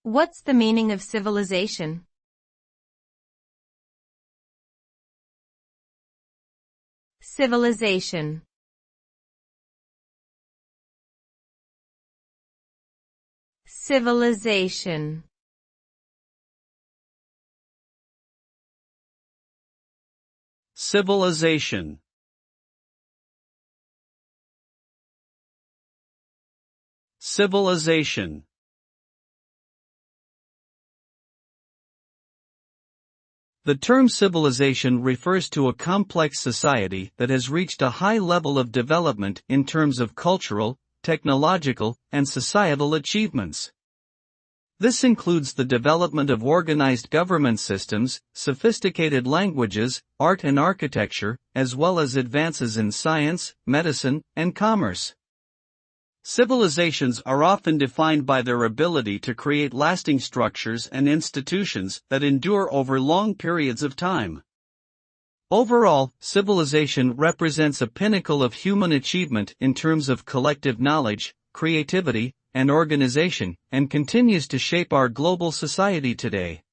What's the meaning of civilization? Civilization. Civilization. Civilization. Civilization. The term civilization refers to a complex society that has reached a high level of development in terms of cultural, technological, and societal achievements. This includes the development of organized government systems, sophisticated languages, art and architecture, as well as advances in science, medicine, and commerce. Civilizations are often defined by their ability to create lasting structures and institutions that endure over long periods of time. Overall, civilization represents a pinnacle of human achievement in terms of collective knowledge, creativity, and organization, and continues to shape our global society today.